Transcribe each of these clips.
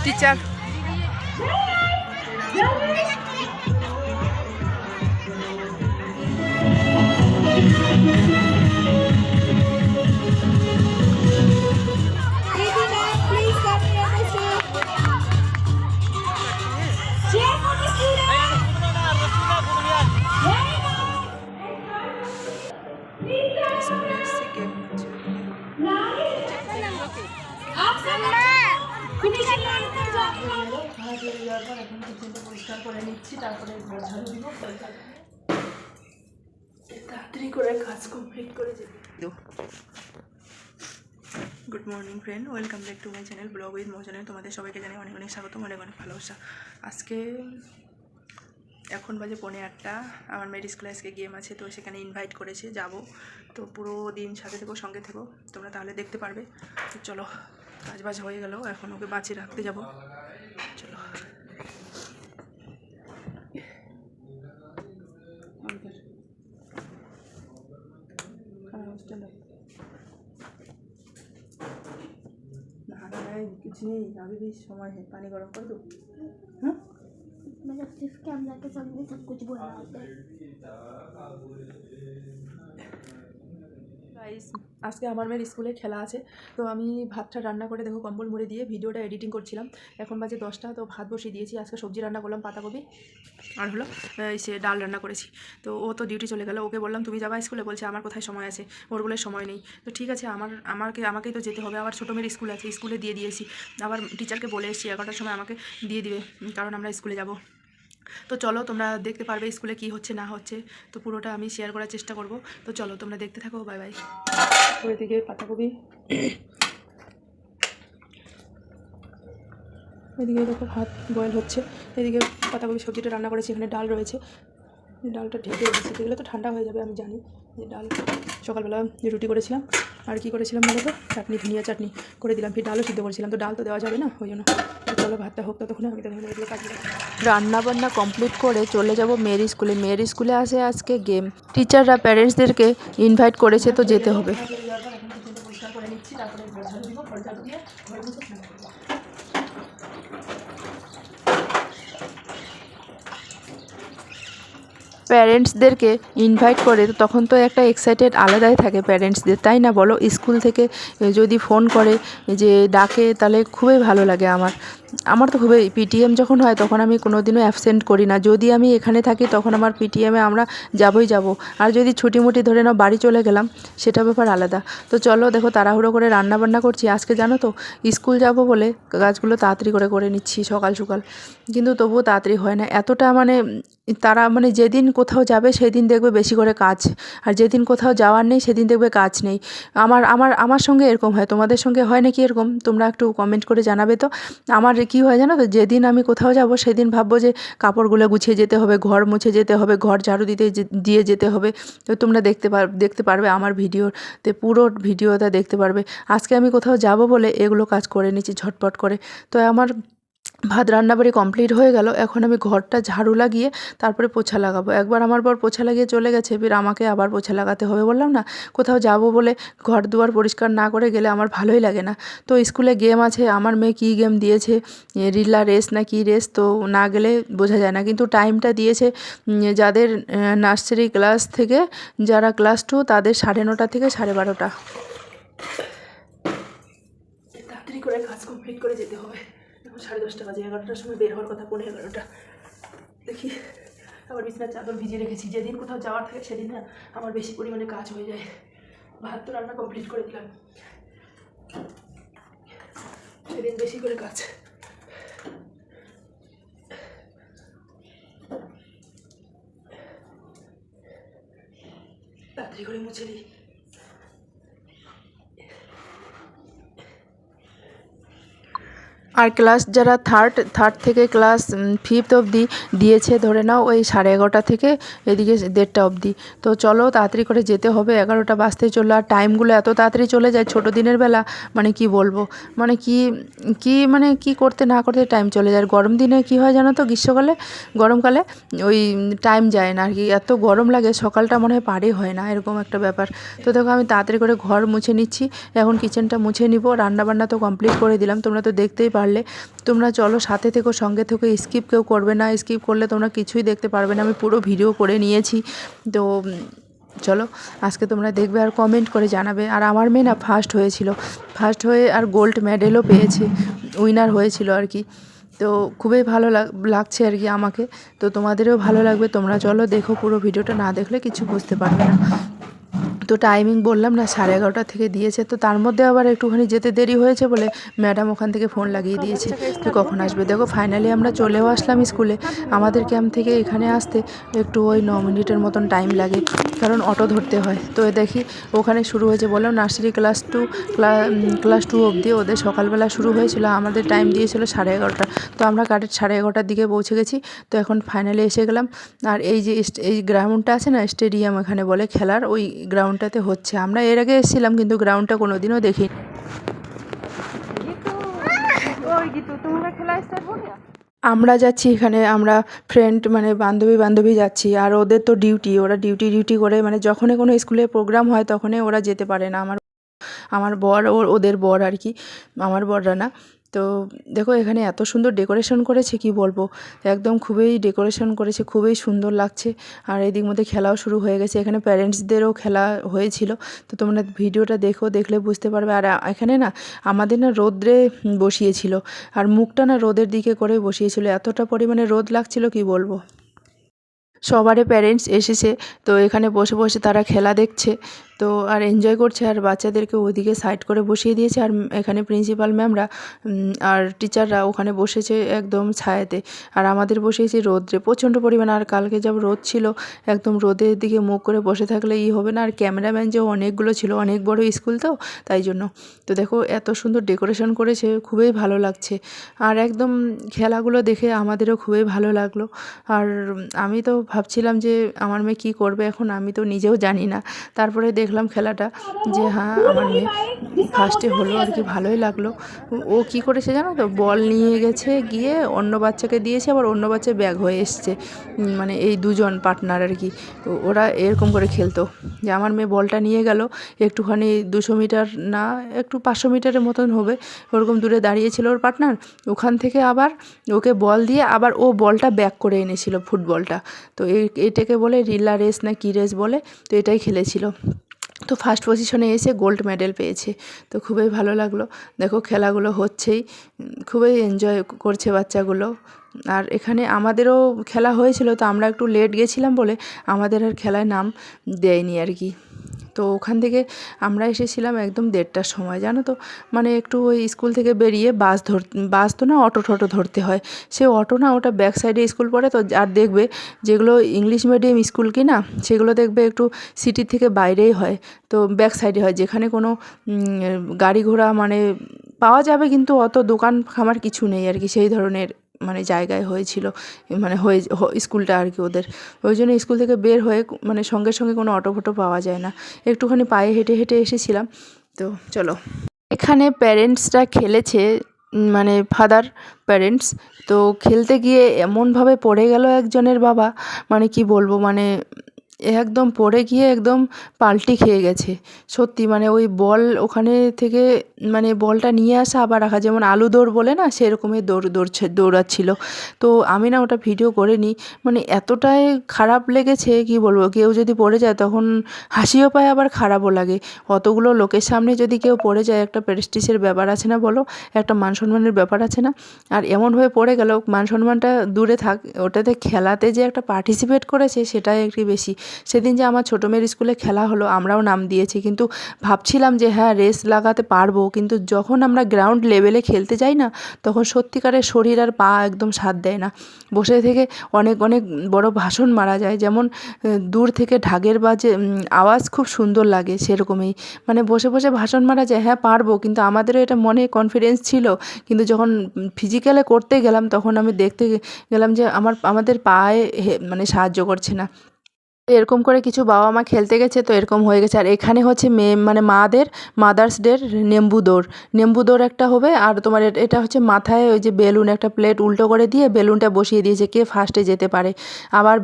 Teacher পরিষ্কার করে নিচ্ছি, তারপরে ঘর ঝাড়ু দিব, তাড়াতাড়ি করে কাজ কমপ্লিট করে যাবি। Good morning friend, welcome back to my channel vlog with মৌচানের। তোমাদের সবাইকে জানাই অনেক অনেক স্বাগতম, অনেক অনেক ভালোবাসা। আজকে এখন বাজে 8:45। আমার মেয়ের স্কুলে আজকে গেম আছে, তো সেখানে ইনভাইট করেছে, যাব। তো পুরো দিন সাথে থেকো, সঙ্গে থেকো, তোমরা তাহলে দেখতে পারবে। তো চলো, কাজ বাজ হয়ে গেল, এখন ওকে বাঁচিয়ে রাখতে যাব। চলো कुछ नहीं, अभी भी समय है, पानी गर्म कर दो। हाँ, मतलब सिर्फ कैमरा के सामने सब कुछ बोलना होता है। আজকে আমার মেয়ের স্কুলে খেলা আছে, তো আমি ভাতটা রান্না করে দেখো কম্বল মুড়ে দিয়ে ভিডিওটা এডিটিং করছিলাম। এখন বাজে 10টা, তো ভাত বসিয়ে দিয়েছি। আজকে সবজি রান্না করলাম, পাতাকপি, আর হলো সে ডাল রান্না করেছি। তো ও তো ডিউটি চলে গেল, ওকে বললাম তুমি যাবা স্কুলে, বলছে আমার কোথায় সময় আছে, ওর বলে সময় নেই। তো ঠিক আছে, আমাকেই তো যেতে হবে। আবার ছোটো মেয়ের স্কুল আছে, স্কুলে দিয়ে দিয়েছি। আবার টিচারকে বলে এসেছি 11টার সময় আমাকে দিয়ে দিবে, কারণ আমরা স্কুলে যাব। তো চলো, তোমরা দেখতে পারবে স্কুলে কি হচ্ছে না হচ্ছে, তো পুরোটা আমি শেয়ার করার চেষ্টা করব। তো চলো, তোমরা দেখতে থাকো, বাই বাই। ওইদিকে পাতাকপি, ওইদিকে দেখো ভাত বয়েল হচ্ছে, এদিকে পাতাকপি সবজিটা রান্না করেছি, এখানে ডাল রয়েছে। ডালটা ঢেকে রেখেছি, এগুলো তো ঠান্ডা হয়ে যাবে, আমি জানি। যে ডাল সকালবেলা রুটি করেছিলাম, আর কি করেছিলাম বলো তো, চাটনি, ধনিয়া চাটনি করে দিলাম। ফির ডালও সিদ্ধ করেছিলাম, তো ডাল তো দেওয়া যাবে না, ওই জন্য। চলো ভাতটা হোক, ততক্ষণে আমি তখন এগুলো কাজ রান্না বান্না কমপ্লিট করে চলে যাব মেয়ের স্কুলে। মেয়ের স্কুলে আসে আজকে গেম, টিচাররা প্যারেন্টসদেরকে ইনভাইট করেছে, তো যেতে হবে। পরিষ্কার করে নিচ্ছি, তারপরে ঘর ঝাড়ু দিব, ঘর ঝাড়ু দিয়ে ঘর মুছে স্নান করবো। প্যারেন্টসদেরকে ইনভাইট করে, তো তখন তো একটা এক্সাইটেড আলাদাই থাকে প্যারেন্টসদের, তাই না বলো? স্কুল থেকে যদি ফোন করে, যে ডাকে, তাহলে খুবই ভালো লাগে আমার তো খুবই। পিটিএম যখন হয় তখন আমি কোনোদিনও অ্যাবসেন্ট করি না। যদি আমি এখানে থাকি তখন আমার পিটিএমে আমরা যাবই যাব, আর যদি ছুটিমুটি ধরে নাও বাড়ি চলে গেলাম, সেটা ব্যাপার আলাদা। তো চলো, দেখো তাড়াহুড়ো করে রান্না বান্না করছি। আজকে জানো তো, স্কুল যাব বলে কাজগুলো তাড়াতাড়ি করে নিচ্ছি সকাল সকাল, কিন্তু তবুও তাড়াতাড়ি হয় না। এতটা তারা যেদিন কোথাও যাবে সেদিন দেখবে বেশি করে কাজ, আর যেদিন কোথাও যাওয়ার নেই সেদিন দেখবে কাজ নেই। আমার সঙ্গে এরকম হয়, তোমাদের সঙ্গে হয় নাকি এরকম? তোমরা একটু কমেন্ট করে জানাবে তো। আমার কী হয় জানো তো, যেদিন আমি কোথাও যাব সেদিন ভাববো যে কাপড়গুলো গুছিয়ে যেতে হবে, ঘর মুছে যেতে হবে, ঘর ঝাড়ু দিয়ে যেতে হবে। তো তোমরা দেখতে পারবে আমার ভিডিওতে, পুরো ভিডিওটা দেখতে পারবে। আজকে আমি কোথাও যাব বলে এগুলো কাজ করে নিচ্ছি ঝটপট করে। তো আমার ভাত রান্নাবাড়ি কমপ্লিট হয়ে গেল, এখন আমি ঘরটা ঝাড়ু লাগিয়ে তারপরে পোছা লাগাবো। একবার আমার বর পোছা লাগিয়ে চলে গেছে, ফির আমাকে আবার পোছা লাগাতে হবে। বললাম না, কোথাও যাব বলে ঘর দুয়ার পরিষ্কার না করে গেলে আমার ভালোই লাগে না। তো স্কুলে গেম আছে, আমার মেয়ে কী গেম দিয়েছে, রিলা রেস না কী রেস, তো না গেলে বোঝা যায় না। কিন্তু টাইমটা দিয়েছে যাদের নার্সারি ক্লাস থেকে যারা ক্লাস 2, তাদের 9:30 থেকে 12:30। তাড়াতাড়ি করে কাজ কমপ্লিট করে যেতে হবে। এখন 10:30 বাজে, 11টার সময় বের হওয়ার কথা, 11:15। দেখি, আবার বিছানার চাদর ভিজিয়ে রেখেছি। যেদিন কোথাও যাওয়ার থাকে সেদিন না আমার বেশি পরিমাণে কাজ হয়ে যায়। ভাত তো রান্না কমপ্লিট করে দিলাম, সেদিন বেশি করে কাজ। তাড়াতাড়ি করে মুছে দিই। আর ক্লাস যারা থার্ড থেকে ক্লাস 5th অবধি দিয়েছে, ধরে নাও ওই 11:30 থেকে এদিকে 1:30 অবধি। তো চলো তাড়াতাড়ি করে যেতে হবে, 11টা বাজতে চললো। আর টাইমগুলো এত তাড়াতাড়ি চলে যায় ছোটো দিনের বেলা, কি বলবো, কি করতে না করতে টাইম চলে যায়। আর গরম দিনে কি হয় জানো তো, গরমকালে ওই টাইম যায় না আর কি, এত গরম লাগে, সকালটা মনে হয় পারই হয় না, এরকম একটা ব্যাপার। তো দেখো, আমি তাড়াতাড়ি করে ঘর মুছে নিচ্ছি, এখন কিচেনটা মুছে নিব। রান্নাবান্না তো কমপ্লিট করে দিলাম, তোমরা তো দেখতেই পারলে। পারলে। তোমরা চলো সাথে থেকো, সঙ্গে থেকে স্কিপ কেউ করবে না, স্কিপ করলে তোমরা কিছুই দেখতে পারবে না। আমি পুরো ভিডিও করে নিয়েছি। তো চলো আজকে তোমরা দেখবে আর কমেন্ট করে জানাবে। আর আমার মেয়ে না ফার্স্ট হয়েছিল, ফার্স্ট হয়ে আর গোল্ড মেডেলও পেয়েছে, উইনার হয়েছিল আর কি। তো খুবই ভালো লাগছে আর কি আমাকে। তো তোমাদেরও ভালো লাগবে। তোমরা চলো দেখো, পুরো ভিডিওটা না দেখলে কিছু বুঝতে পারবে না। তো টাইমিং বললাম না 11:30 থেকে দিয়েছে, তো তার মধ্যে আবার একটুখানি যেতে দেরি হয়েছে বলে ম্যাডাম ওখান থেকে ফোন লাগিয়ে দিয়েছে যে কখন আসবে। দেখো ফাইনালি আমরা চলেও আসলাম স্কুলে। আমাদের ক্যাম্প থেকে এখানে আসতে একটু ওই 9 মিনিটের মতন টাইম লাগে, কারণ অটো ধরতে হয়। তো দেখি ওখানে শুরু হয়েছে, বললাম নার্সারি ক্লাস 2 অবধি ওদের সকালবেলা শুরু হয়েছিল, আমাদের টাইম দিয়েছিল 11:30। তো আমরা কারেক্ট 11:30 দিকে পৌঁছে গেছি। তো এখন ফাইনালি এসে গেলাম। আর এই যে এই গ্রাউন্ডটা আছে না, স্টেডিয়াম এখানে বলে খেলার, ওই গ্রাউন্ডটাতে হচ্ছে। আমরা এর আগে এসেছিলাম কিন্তু গ্রাউন্ডটা কোনোদিনও দেখিনি। আমরা যাচ্ছি এখানে, আমরা ফ্রেন্ড মানে বান্ধবী যাচ্ছি। আর ওদের তো ডিউটি, ওরা ডিউটি করে মানে যখনই কোনো স্কুলে প্রোগ্রাম হয় তখনই ওরা যেতে পারে না। আমার বর ওদের বর আর কি, আমার বররা না। তো দেখো এখানে এত সুন্দর ডেকোরেশন করেছে কি বলবো, একদম খুবই ডেকোরেশন করেছে, খুবই সুন্দর লাগছে। আর এদিক মধ্যে খেলাও শুরু হয়ে গেছে, এখানে প্যারেন্টসদেরও খেলা হয়েছিল। তো তোমরা ভিডিওটা দেখলে বুঝতে পারবে। আর এখানে না আমাদের না রোদ্রে বসিয়েছিল, আর মুখটা না রোদের দিকে করে বসিয়েছিল, এতটা পরিমাণে রোদ লাগছিল কি বলবো। সবারই প্যারেন্টস এসেছে, তো এখানে বসে বসে তারা খেলা দেখছে, তো আর এনজয় করছে। আর বাচ্চাদেরকে ওইদিকে সাইড করে বসিয়ে দিয়েছে। আর এখানে প্রিন্সিপাল ম্যামরা আর টিচাররা ওখানে বসেছে একদম ছায়াতে, আর আমাদের বসিয়েছে রোদ্রে প্রচণ্ড পরিমাণে। আর কালকে যা রোদ ছিল, একদম রোদের দিকে মুখ করে বসে থাকলে হবে না। আর ক্যামেরাম্যান যে অনেকগুলো ছিল, অনেক বড় স্কুল তো তাই জন্য। তো দেখো এত সুন্দর ডেকোরেশন করেছে, খুবই ভালো লাগছে। আর একদম খেলাগুলো দেখে আমাদেরও খুবই ভালো লাগলো। আর আমি তো ভাবছিলাম যে আমার মেয়ে কী করবে এখন, আমি তো নিজেও জানি না। তারপরে দেখলাম খেলাটা যে হ্যাঁ আমার মেয়ে ফার্স্টে হলো আর কি, ভালোই লাগলো। ও কী করেছে জানো তো, বল নিয়ে গেছে, গিয়ে অন্য বাচ্চাকে দিয়েছে, আবার অন্য বাচ্চা ব্যাগ হয়ে এসছে। মানে এই দুজন পার্টনার আর কি, ওরা এরকম করে খেলতো। যে আমার মেয়ে বলটা নিয়ে গেল, একটুখানি 200 মিটার না একটু 500 মিটারের মতন হবে ওরকম দূরে দাঁড়িয়েছিল ওর পার্টনার। ওখান থেকে আবার ওকে বল দিয়ে আবার ও বলটা ব্যাক করে এনেছিল, ফুটবলটা। তো এটাকে বলে রিলা রেস না কী রেস বলে, তো এটাই খেলেছিল। তো ফার্স্ট পজিশনে এসে গোল্ড মেডেল পেয়েছে। তো খুবই ভালো লাগলো। দেখো খেলাগুলো হচ্ছেই, খুবই এনজয় করছে বাচ্চাগুলো। আর এখানে আমাদেরও খেলা হয়েছিল, তো আমরা একটু লেট গেছিলাম বলে আমাদের আর খেলায় নাম দেয়নি আর কি। তো ওখান থেকে আমরা এসেছিলাম একদম 1:30টার সময়, জানো তো। মানে একটু ওই স্কুল থেকে বেরিয়ে বাস তো না, অটো ধরতে হয়। সে অটো না, ওটা ব্যাক সাইডে স্কুল পড়ে তো। আর দেখবে যেগুলো ইংলিশ মিডিয়াম স্কুল কি না, সেগুলো দেখবে একটু সিটির থেকে বাইরেই হয়, তো ব্যাক সাইডে হয়, যেখানে কোনো গাড়ি ঘোড়া মানে পাওয়া যাবে কিন্তু অত দোকান খামার কিছু নেই আর কি, সেই ধরনের মানে জায়গায় হয়েছিল, মানে স্কুলটা আর কি ওদের। ওই জন্য স্কুল থেকে বের হয়ে মানে সঙ্গে সঙ্গে কোনো অটো ফটো পাওয়া যায় না, একটুখানি পায়ে হেঁটে হেঁটে এসেছিলাম। তো চলো এখানে প্যারেন্টসরা খেলেছে, মানে ফাদার প্যারেন্টস। তো খেলতে গিয়ে এমনভাবে পড়ে গেল একজনের বাবা, মানে কি বলবো, মানে একদম পড়ে গিয়ে একদম পাল্টি খেয়ে গেছে সত্যি। মানে ওই বল ওখানে থেকে মানে বলটা নিয়ে আসা আবার রাখা, যেমন আলু দৌড় বলে না, সেরকমই দৌড়াচ্ছিল। তো আমি না ওটা ভিডিও করে নিই, মানে এতটাই খারাপ লেগেছে কি বলবো। কেউ যদি পড়ে যায় তখন হাসিও পায় আবার খারাপও লাগে। অতগুলো লোকের সামনে যদি কেউ পড়ে যায়, একটা প্রেস্টিজের ব্যাপার আছে না বলো, একটা মান সম্মানের ব্যাপার আছে না। আর এমনভাবে পড়ে গেল, মান সম্মানটা দূরে থাক, ওটাতে খেলাতে যে একটা পার্টিসিপেট করেছে সেটাই একটু বেশি। সেদিন যে আমার ছোটো মেয়ের স্কুলে খেলা হলো, আমরাও নাম দিয়েছি, কিন্তু ভাবছিলাম যে হ্যাঁ রেস লাগাতে পারবো, কিন্তু যখন আমরা গ্রাউন্ড লেভেলে খেলতে যাই না, তখন সত্যিকারের শরীর আর পা একদম সাথ দেয় না। বসে থেকে অনেক অনেক বড় ভাষণ মারা যায়, যেমন দূর থেকে ঢাকের বাজে আওয়াজ খুব সুন্দর লাগে, সেরকমই মানে বসে বসে ভাষণ মারা যায়। হ্যাঁ পারবো, কিন্তু আমাদেরও এটা মনে কনফিডেন্স ছিল, কিন্তু যখন ফিজিক্যালে করতে গেলাম তখন আমি দেখতে গেলাম যে আমাদের পায়ে মানে সাহায্য করছে না। এরকম করে কিছু বাবা মা খেলতে গেছে তো এরকম হয়ে গেছে। আর এখানে হচ্ছে মেয়ে মানে মাদার্স ডের নেম্বু দৌড় একটা হবে। আর তোমার এটা হচ্ছে মাথায় ওই যে বেলুন একটা প্লেট উল্টো করে দিয়ে বেলুনটা বসিয়ে দিয়েছে, কে ফার্স্টে যেতে পারে, আবার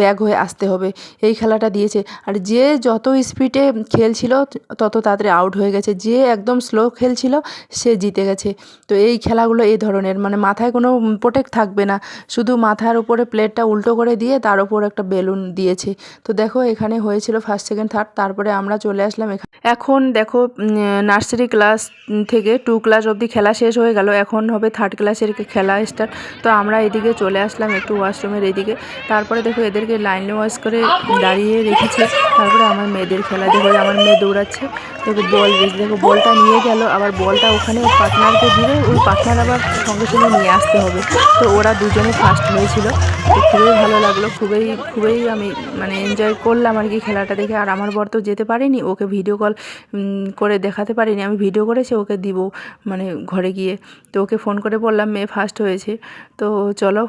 ব্যাগ হয়ে আসতে হবে, এই খেলাটা দিয়েছে। আর যে যত স্পিডে খেলছিল তত তাড়াতাড়ি আউট হয়ে গেছে, যে একদম স্লো খেলছিল সে জিতে গেছে। তো এই খেলাগুলো এই ধরনের, মানে মাথায় কোনো প্রোটেক্ট থাকবে না, শুধু মাথার উপরে প্লেটটা উল্টো করে দিয়ে তার উপর একটা বেলুন দিয়েছে। তো দেখো এখানে হয়েছিল ফার্স্ট সেকেন্ড থার্ড, তারপরে আমরা চলে আসলাম এখন দেখো নার্সারি ক্লাস থেকে 2 ক্লাস অবধি খেলা শেষ হয়ে গেল, এখন হবে 3rd ক্লাসের খেলা স্টার্ট। তো আমরা এদিকে চলে আসলাম একটু ওয়াশরুমের এদিকে। তারপরে দেখো এদেরকে লাইন ওয়াইজ করে দাঁড়িয়ে রেখেছে। তারপরে আমার মেয়েদের খেলা দেখো, আমার মেয়ে দৌড়াচ্ছে, দেখো দেখো বলটা নিয়ে গেল, আবার বলটা ওখানে পার্টনারকে দিলে ওই পার্টনার আবার সঙ্গে সঙ্গে নিয়ে আসতে হবে। তো ওরা দুজনে ফার্স্ট হয়েছিল। তো খুবই ভালো লাগলো, খুবই আমি মানে এনজয় করলাম আর কি খেলাটা দেখে। আর আমার বর তো যেতে পারেনি, ওকে ভিডিও কল করে দেখাতে পারিনি, আমি ভিডিও করেছি ওকে দিব মানে ঘরে গিয়ে। তো ওকে ফোন করে বললাম মেয়ে ফার্স্ট হয়েছে। তো চলো,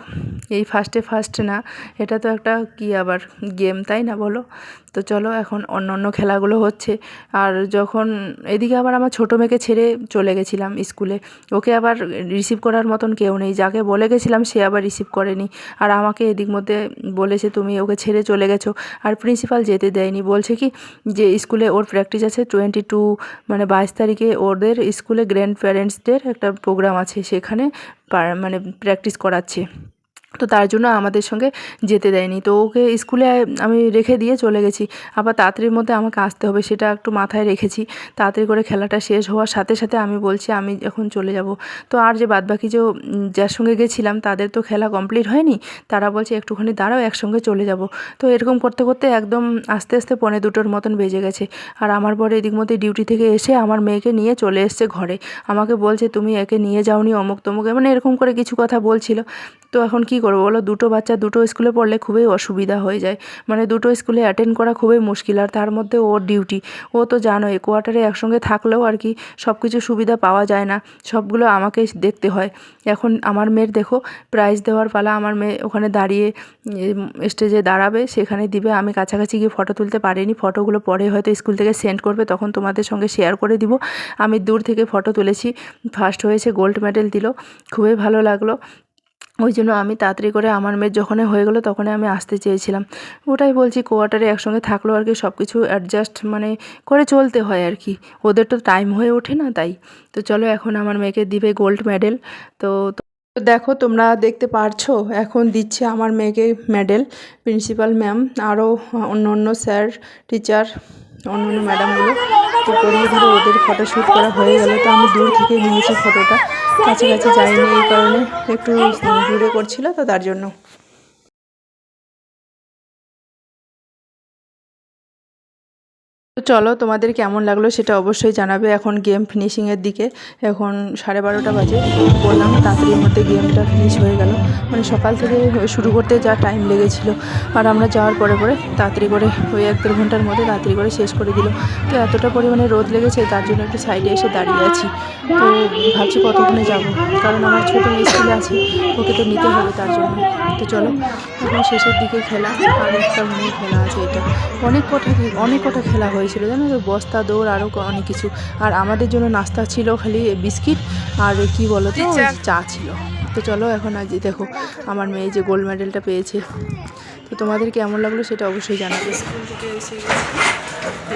এই ফার্স্ট না, এটা তো একটা কি আবার গেম, তাই না বলো? তো চলো এখন অন্য খেলাগুলো হচ্ছে। আর যখন এদিকে আবার আমার ছোটো মেয়েকে ছেড়ে চলে গেছিলাম স্কুলে, ওকে আবার রিসিভ করার মতন কেউ নেই, যাকে বলে গেছিলাম সে আবার রিসিভ করেনি। আর আমাকে এদিক মধ্যে বলেছে তুমি ওকে ছেড়ে চলে গেছো। আর প্রিন্সিপাল যেতে দেয়নি, বলছে কি যে স্কুলে ওর প্র্যাকটিস আছে 22 মানে 22 তারিখে ওদের স্কুলে গ্র্যান্ড প্যারেন্টসদের একটা প্রোগ্রাম আছে, সেখানে মানে প্র্যাকটিস করাচ্ছে। তো তার জন্য আমাদের সঙ্গে যেতে দেয়নি। তো ওকে স্কুলে আমি রেখে দিয়ে চলে গেছি, আবার তাড়াতাড়ির মধ্যে আমাকে আসতে হবে সেটা একটু মাথায় রেখেছি। তাড়াতাড়ি করে খেলাটা শেষ হওয়ার সাথে সাথে আমি বলছি আমি এখন চলে যাব। তো আর যে বাদবাকি যে যার সঙ্গে গেছিলাম তাদের তো খেলা কমপ্লিট হয়নি, তারা বলছে একটুখানি দাঁড়াও একসঙ্গে চলে যাব। তো এরকম করতে করতে একদম আস্তে আস্তে 1:45 মতন বেজে গেছে। আর আমার পরে এদিক মধ্যে ডিউটি থেকে এসে আমার মেয়েকে নিয়ে চলে এসছে ঘরে, আমাকে বলছে তুমি একে নিয়ে যাওনি অমুক তমুক, মানে এরকম করে কিছু কথা বলছিল। তো এখন কি করবো বলো, দুটো বাচ্চা দুটো স্কুলে পড়লে খুবই অসুবিধা হয়ে যায়, মানে দুটো স্কুলে অ্যাটেন্ড করা খুবই মুশকিল। আর তার মধ্যে ওর ডিউটি, ও তো জানোই কোয়ার্টারে একসঙ্গে থাকলেও আর কি সব কিছু সুবিধা পাওয়া যায় না, সবগুলো আমাকেই দেখতে হয়। এখন আমার মেয়ের দেখো প্রাইজ দেওয়ার পালা, আমার মেয়ে ওখানে দাঁড়িয়ে স্টেজে দাঁড়াবে, সেখানে দিবে। আমি কাছাকাছি গিয়ে ফটো তুলতে পারিনি, ফটোগুলো পরে হয়তো স্কুল থেকে সেন্ড করবে, তখন তোমাদের সঙ্গে শেয়ার করে দিব। আমি দূর থেকে ফটো তুলেছি, ফার্স্ট হয়েছে, গোল্ড মেডেল দিল, খুবই ভালো লাগলো। ওই জন্য আমি তাড়াতাড়ি করে আমার মেয়ের যখনই হয়ে গেলো তখনই আমি আসতে চেয়েছিলাম। ওটাই বলছি কোয়ার্টারে একসঙ্গে থাকলেও আর কি সব কিছু অ্যাডজাস্ট মানে করে চলতে হয় আর কি, ওদের তো টাইম হয়ে ওঠে না তাই। তো চলো এখন আমার মেয়েকে দিবে গোল্ড মেডেল। তো দেখো তোমরা দেখতে পারছো এখন দিচ্ছে আমার মেয়েকে মেডেল প্রিন্সিপাল ম্যাম, আরও অন্য স্যার টিচার অন্য ম্যাডামগুলো। তো পড়িয়ে দিলে ওদের ফটোশ্যুট করা হয়ে গেল। তো আমি দূর থেকে নিয়েছি ফটোটা, কাছাকাছি যাইনি, এই কারণে একটু দূরে করছিল তো তার জন্য। তো চলো তোমাদের কেমন লাগলো সেটা অবশ্যই জানাবে। এখন গেম ফিনিশিংয়ের দিকে, এখন 12:30 বাজে, বললাম তাড়াতাড়ির মধ্যে গেমটা ফিনিশ হয়ে গেল, মানে সকাল থেকে শুরু করতে যা টাইম লেগেছিল। আর আমরা যাওয়ার পরে তাড়াতাড়ি করে ওই 1-1.5 ঘন্টার মধ্যে তাড়াতাড়ি করে শেষ করে দিল। তো এতটা পরিমাণে রোদ লেগেছে তার জন্য একটু সাইডে এসে দাঁড়িয়ে আছি। তো ভাবছি কতক্ষণে যাব, কারণ আমার ছোটো মেয়ে স্কুলে আছে, ওকে তো নিতে হবে তার জন্য। তো চলো এখন শেষের দিকে খেলা, আর একটা মনে খেলা আছে, এটা অনেক কটা খেলা হয়েছিল জানো তো, বস্তা দৌড় আরও অনেক কিছু। আর আমাদের জন্য নাস্তা ছিল খালি বিস্কিট আর কি বলো তো চা ছিল। তো চলো এখন আজ দেখো আমার মেয়ে যে গোল্ড মেডেলটা পেয়েছে। তো তোমাদের কেমন লাগলো সেটা অবশ্যই জানাবে। স্কুল থেকে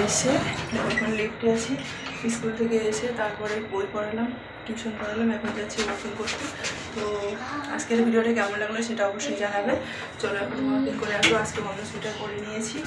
এসে এখন লিফটে আছি, স্কুল থেকে এসে তারপরে বই পড়ালাম, টিউশন পড়ালাম, এখন যাচ্ছি ওয়াকিং করতে। তো আজকের ভিডিওটা কেমন লাগলো সেটা অবশ্যই জানাবে। চলো এখন ওয়াকিং করে আসবো, আজকে অন্য সুইটার পরে নিয়েছি।